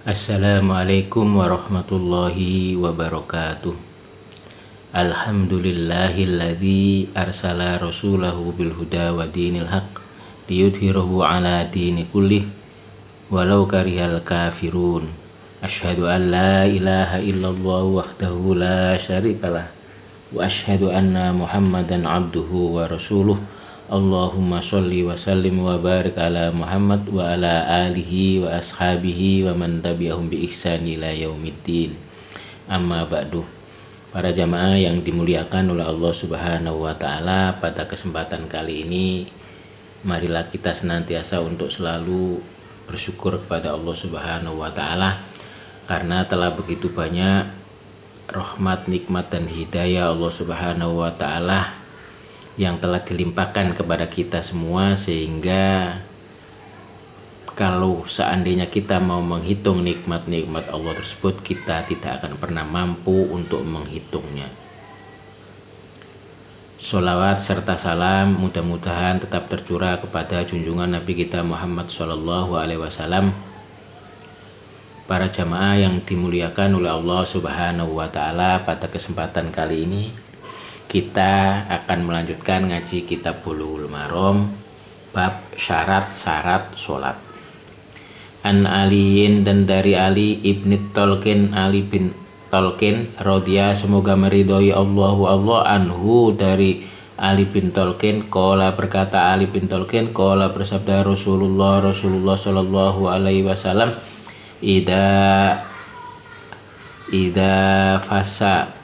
Assalamualaikum warahmatullahi wabarakatuh. Alhamdulillahilladzi arsala rasulahu bil huda wa dinil haq liyudhhirahu ala dini kullih walau karihal kafirun. Asyhadu an la ilaha illallah wahdahu la syarikalah wa asyhadu anna Muhammadan abduhu wa rasuluh. Allahumma sholli wa sallim wa barik ala Muhammad wa ala alihi wa ashabihi wa man tabi'ahum bi ihsan ila yaumiddin. Amma ba'du. Para jamaah yang dimuliakan oleh Allah Subhanahu wa taala, pada kesempatan kali ini marilah kita senantiasa untuk selalu bersyukur kepada Allah Subhanahu wa taala karena telah begitu banyak rahmat, nikmat dan hidayah Allah Subhanahu wa taala yang telah dilimpahkan kepada kita semua, sehingga kalau seandainya kita mau menghitung nikmat-nikmat Allah tersebut, kita tidak akan pernah mampu untuk menghitungnya. Sholawat serta salam mudah-mudahan tetap tercurah kepada junjungan Nabi kita Muhammad SAW. Para jamaah yang dimuliakan oleh Allah Subhanahu wa taala, pada kesempatan kali ini kita akan melanjutkan ngaji kitab Bulughul Maram bab syarat-syarat sholat. An Aliin, dan dari Ali ibn Tolkien, Ali bin Tolkien radhiya, semoga meridhoi Allah anhu, dari Ali bin Tolkien, qala, berkata Ali bin Tolkien, qala, bersabda Rasulullah sallallahu alaihi wasallam, ida fasa,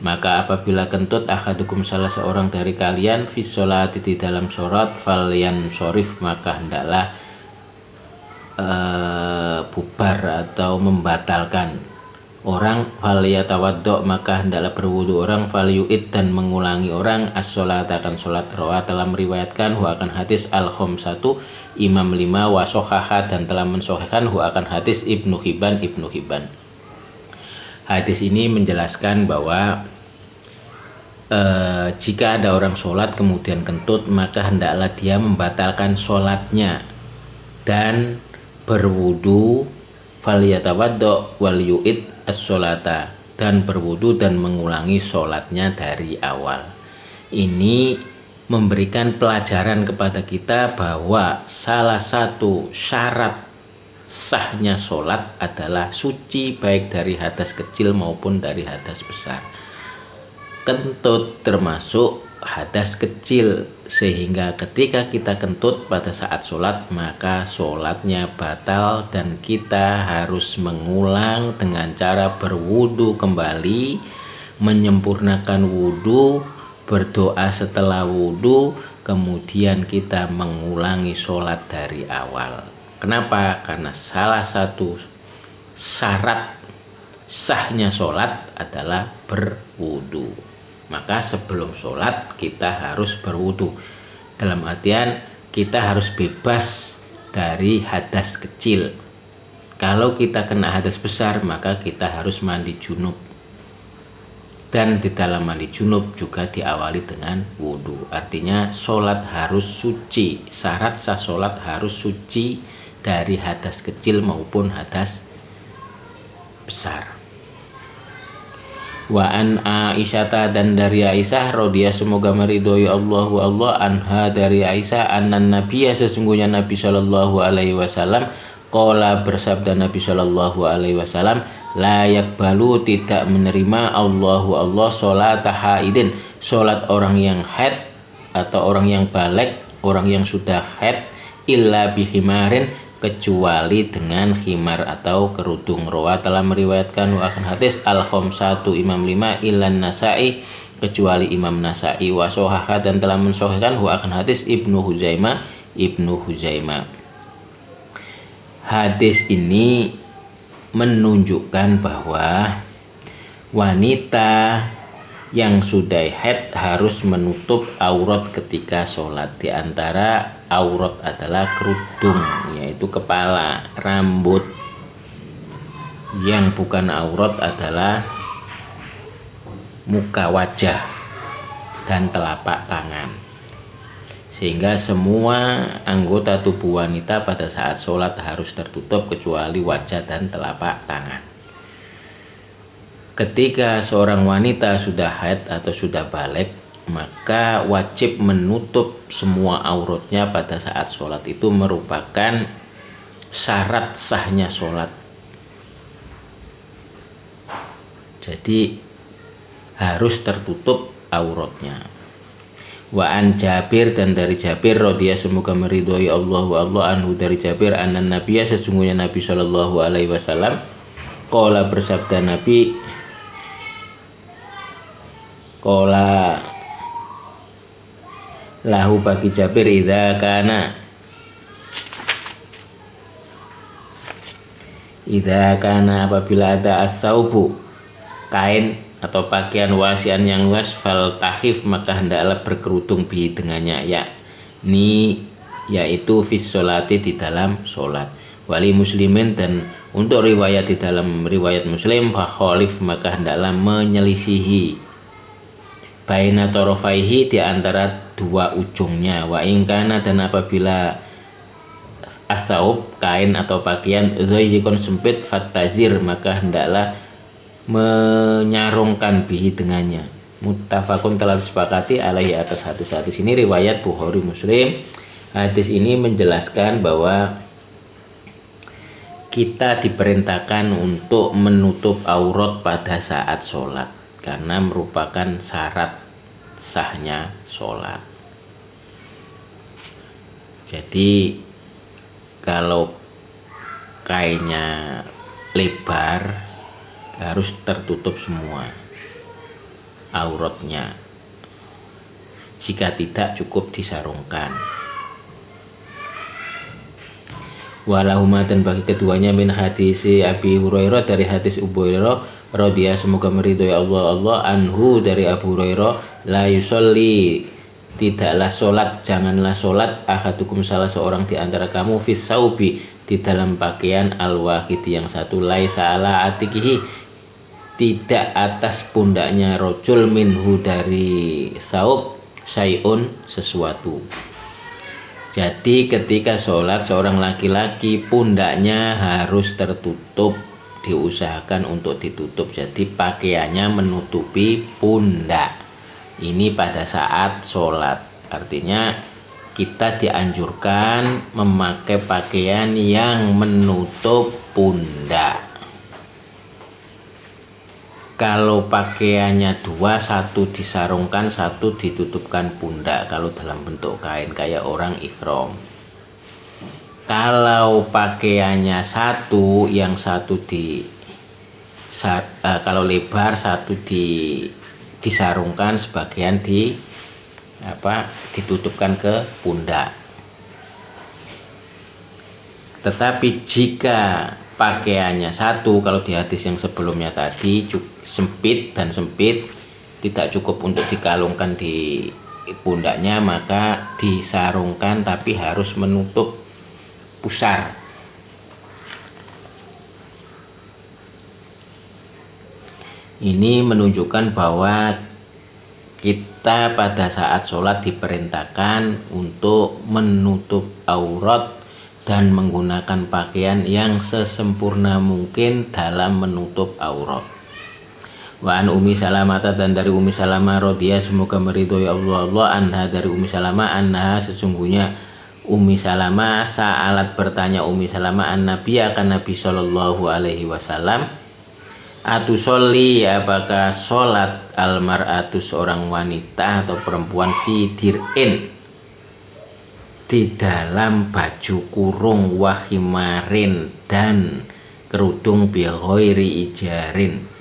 maka apabila kentut akhadukum, salah seorang dari kalian, fi sholati, di dalam sholat, falyan sorif, maka hendaklah bubar atau membatalkan orang, falyatawaddo, maka hendaklah berwudu orang, falyu'id, dan mengulangi orang, as-sholat, akan sholat. Rawa, telah meriwayatkan hu akan hadis al-khamsatu, imam 5, wa sohaha, dan telah mensohihkan hu akan hadis Ibnu Hibban. Hadis ini menjelaskan bahwa jika ada orang sholat kemudian kentut, maka hendaklah dia membatalkan sholatnya dan berwudu, falyatawaddo wal yu'id as-sholata, dan berwudu dan mengulangi sholatnya dari awal. Ini memberikan pelajaran kepada kita bahwa salah satu syarat sahnya sholat adalah suci, baik dari hadas kecil maupun dari hadas besar. Kentut termasuk hadas kecil, sehingga ketika kita kentut pada saat sholat, maka sholatnya batal dan kita harus mengulang dengan cara berwudu kembali, menyempurnakan wudu, berdoa setelah wudu, kemudian kita mengulangi sholat dari awal. Kenapa? Karena salah satu syarat sahnya sholat adalah berwudu. Maka sebelum sholat kita harus berwudu. Dalam artian kita harus bebas dari hadas kecil. Kalau kita kena hadas besar, maka kita harus mandi junub. Dan di dalam mandi junub juga diawali dengan wudu. Artinya sholat harus suci. Syarat sah sholat harus suci dari hadas kecil maupun hadas besar. Wa an Aisyata, dan dari Aisyah radhiyallahu, semoga meridhoi Allah anha, dari Aisyah, annan nabiyya, sesungguhnya Nabi sallallahu alaihi wasallam, qala, bersabda Nabi sallallahu alaihi wasallam, la yakbalu, tidak menerima Allah sholat haidin, sholat orang yang haid atau orang yang balik, orang yang sudah haid, illa bihimarin, kecuali dengan khimar atau kerudung. Rawa, telah meriwayatkan akan hadis al-khamsatu, imam 5, ilan Nasa'i, kecuali Imam Nasa'i, wa sohaha, dan telah mensohihkan akan hadis Ibnu Huzaimah. Hadis ini menunjukkan bahwa wanita yang sudah haid harus menutup aurat ketika sholat. Di antara aurat adalah kerudung, yaitu kepala, rambut. Yang bukan aurat adalah muka, wajah, dan telapak tangan. sehingga semua anggota tubuh wanita pada saat sholat harus tertutup kecuali wajah dan telapak tangan. Ketika seorang wanita sudah haid atau sudah balik, maka wajib menutup semua auratnya pada saat sholat. Itu merupakan syarat sahnya sholat. Jadi harus tertutup auratnya. Wa an Jabir, dan dari Jabir radhiyallahu semoga meridhoi Allah wa Allah anhu, dari Jabir anan Nabiya sesungguhnya Nabi sallallahu alaihi wasallam qala bersabda Nabi qala lahu bagi Jabir idza kana apabila ada as-saubu kain atau pakaian wasian yang luas, fal tahif maka hendaklah berkerudung bi dengannya, yaitu fis sholati di dalam sholat. Wali muslimin, dan untuk riwayat di dalam riwayat Muslim, fa khalif maka hendaklah menyelisihi baina torofaihi di antara dua ujungnya. Wa ingkana, dan apabila asaub kain atau pakaian zaizikon sempit, fatazir maka hendaklah menyarungkan bihi dengannya. Muttafaqun telah disepakati alaihi atas hadis ini riwayat Bukhari Muslim. Hadis ini menjelaskan bahwa kita diperintahkan untuk menutup aurat pada saat sholat karena merupakan syarat sahnya sholat. Jadi kalau kainnya lebar harus tertutup semua auratnya. Jika tidak, cukup disarungkan. Walahuma, dan bagi keduanya min hadisi Abi Hurairah, dari hadis Abu Hurairah radhiyallahu semoga meridhoi Allah anhu, dari Abu Hurairah, la yusolli tidaklah sholat, janganlah sholat ahadukum salah seorang di antara kamu fis saubi di dalam pakaian al-wahid yang satu, laisa ala atikihi tidak atas pundaknya, rojul minhu dari saub, syai'un sesuatu. Jadi ketika sholat seorang laki-laki pundaknya harus tertutup, diusahakan untuk ditutup. Jadi pakaiannya menutupi pundak. Ini pada saat sholat. Artinya kita dianjurkan memakai pakaian yang menutup pundak. Kalau pakaiannya dua, satu disarungkan, satu ditutupkan pundak kalau dalam bentuk kain kayak orang ihram. Kalau pakaiannya satu, yang satu kalau lebar, satu disarungkan, sebagian ditutupkan ke pundak. Tetapi jika pakaiannya satu, kalau di hadis yang sebelumnya tadi sempit, tidak cukup untuk dikalungkan di pundaknya, maka disarungkan tapi harus menutup pusar. Ini menunjukkan bahwa kita pada saat sholat diperintahkan untuk menutup aurat dan menggunakan pakaian yang sesempurna mungkin dalam menutup aurat. Wa an Ummi Salamah, dan dari Ummi Salamah radhiyallahu semoga meridhoi Allah anha, dari Ummi Salamah anha sesungguhnya Ummi Salamah sa'alat bertanya Ummi Salamah an Nabi akan Nabi sallallahu alaihi wasallam, atusolli apakah sholat almar'atu seorang wanita atau perempuan fi dir'in di dalam baju kurung, wahimarin dan kerudung, bi ghairi ijarin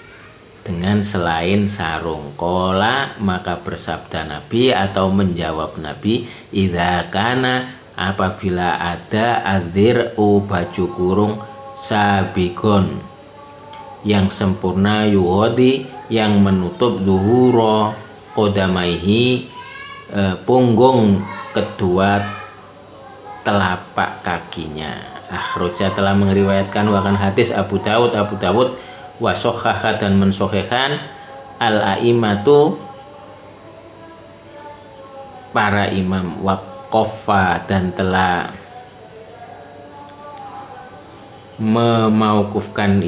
dengan selain sarung. Qala maka bersabda Nabi atau menjawab Nabi, idza kana apabila ada adzir'u baju kurung, sabigon yang sempurna, yuhodi yang menutup zuhura qodamaihi punggung kedua telapak kakinya. Akhraja telah meriwayatkan wakan hadis Abu Dawud wa sahhaha dan mensahihkan al aimatu para imam. waqafa dan telah memaukufkan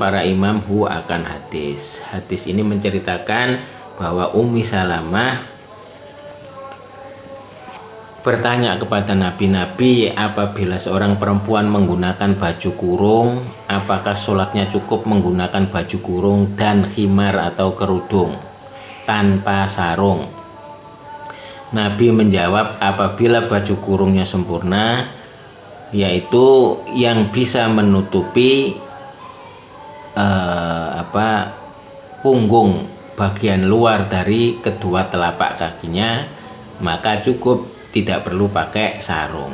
para imam akan hadis. Hadis ini menceritakan bahwa Ummi Salamah bertanya kepada nabi-nabi, apabila seorang perempuan menggunakan baju kurung, apakah sholatnya cukup menggunakan baju kurung dan khimar atau kerudung tanpa sarung? Nabi menjawab, apabila baju kurungnya sempurna, yaitu yang bisa menutupi punggung bagian luar dari kedua telapak kakinya, maka cukup, tidak perlu pakai sarung.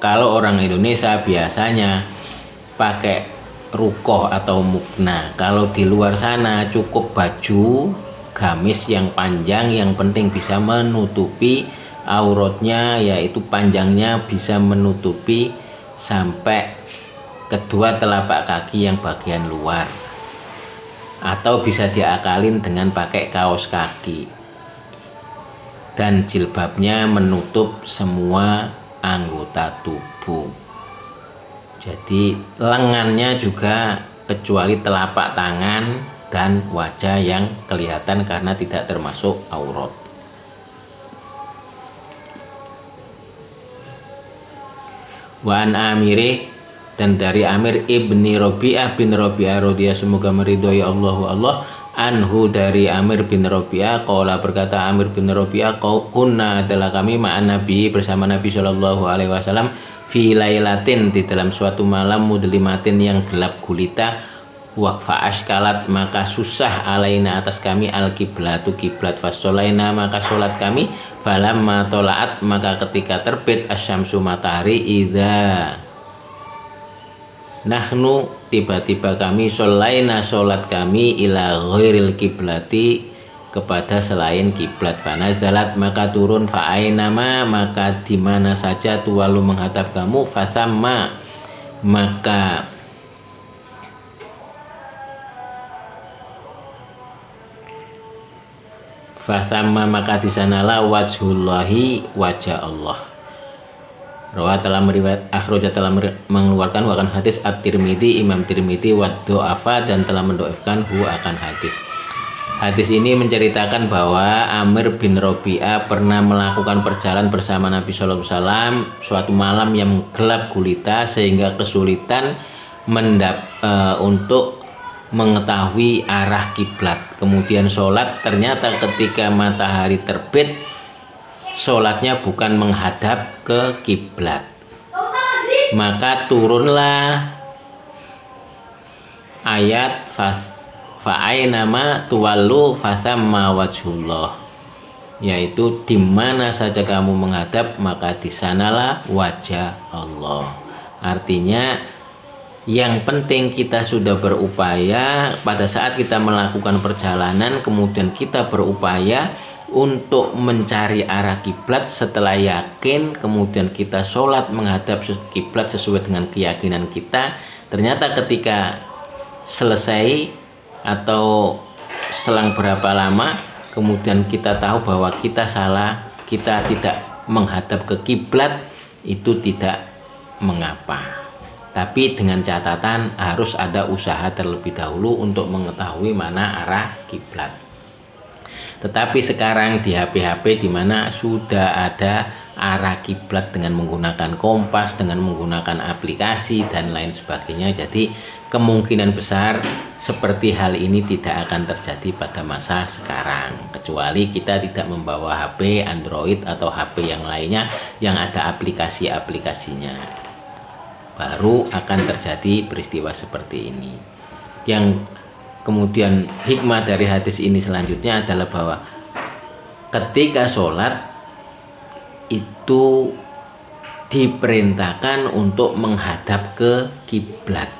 Kalau orang Indonesia biasanya pakai rukoh atau mukna. Kalau di luar sana cukup baju gamis yang panjang, yang penting bisa menutupi auratnya, yaitu panjangnya bisa menutupi sampai kedua telapak kaki yang bagian luar, atau bisa diakalin dengan pakai kaos kaki, dan jilbabnya menutup semua anggota tubuh. Jadi lengannya juga kecuali telapak tangan dan wajah yang kelihatan karena tidak termasuk aurat. Wa an Amirih, dan dari Amir ibni Rabi'ah bin Rabi'ah radhiyallahu, semoga meridhoi Allah anhu, dari Amir bin Rabi'ah qala, berkata Amir bin Rabi'ah, kunna adalah kami ma'an Nabi, bersama Nabi sallallahu alaihi wasallam, fi lailatin, di dalam suatu malam, mudlimatin, yang gelap gulita, waqfa ashkalat, maka susah, alaina, atas kami, al kiblatu, kiblat, fasolaina, maka solat kami, falamma tolaat, maka ketika terbit, asyamsu, matahari, idza nahnu, tiba-tiba kami, solaina, solat kami, ila ghairil kiblati, kepada selain kiblat, fanazalat, maka turun, fa'ainama, maka dimana saja, tuwalu, menghadap kamu, fasamma, maka di sanalah wajhullahi, wajah Allah. Rawah telah meriwayat, akhraja telah mengeluarkan akan hadis At-Tirmidzi, Imam Tirmidzi, wa do'afa, dan telah mendoifkan akan hadis. Hadis ini menceritakan bahwa Amir bin Rabi'ah pernah melakukan perjalanan bersama Nabi Sallallahu Alaihi Wasallam suatu malam yang gelap gulita, sehingga kesulitan untuk mengetahui arah kiblat. Kemudian sholat, ternyata ketika matahari terbit, sholatnya bukan menghadap ke kiblat. Maka turunlah ayat fa'ainama tuwallu fasamma wajhullah, yaitu dimana saja kamu menghadap, maka di sanalah wajah Allah. Artinya yang penting kita sudah berupaya pada saat kita melakukan perjalanan, kemudian kita berupaya untuk mencari arah kiblat. Setelah yakin, kemudian kita sholat menghadap kiblat sesuai dengan keyakinan kita. Ternyata ketika selesai atau selang berapa lama, kemudian kita tahu bahwa kita salah, kita tidak menghadap ke kiblat, itu tidak mengapa. Tapi dengan catatan harus ada usaha terlebih dahulu untuk mengetahui mana arah kiblat. Tetapi sekarang di HP-HP di mana sudah ada arah kiblat dengan menggunakan kompas, dengan menggunakan aplikasi dan lain sebagainya. Jadi kemungkinan besar seperti hal ini tidak akan terjadi pada masa sekarang, kecuali kita tidak membawa HP Android atau HP yang lainnya yang ada aplikasi-aplikasinya. Baru akan terjadi peristiwa seperti ini. Yang kemudian hikmah dari hadis ini selanjutnya adalah bahwa ketika sholat itu diperintahkan untuk menghadap ke kiblat,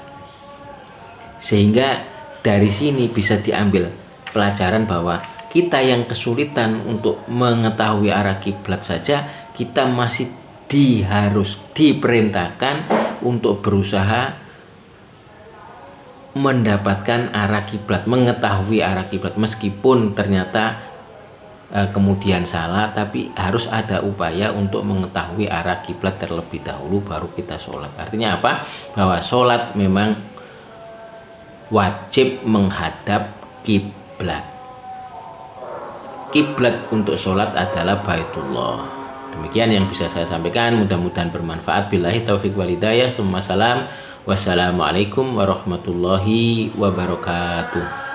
sehingga dari sini bisa diambil pelajaran bahwa kita yang kesulitan untuk mengetahui arah kiblat saja, kita masih diperintahkan untuk berusaha mendapatkan arah kiblat, mengetahui arah kiblat, meskipun ternyata kemudian salah, tapi harus ada upaya untuk mengetahui arah kiblat terlebih dahulu baru kita sholat. Artinya apa? Bahwa sholat memang wajib menghadap kiblat. Kiblat untuk sholat adalah Baitullah. Demikian yang bisa saya sampaikan, mudah-mudahan bermanfaat. Billahi taufiq wal hidayah. Wassalamualaikum warahmatullahi wabarakatuh.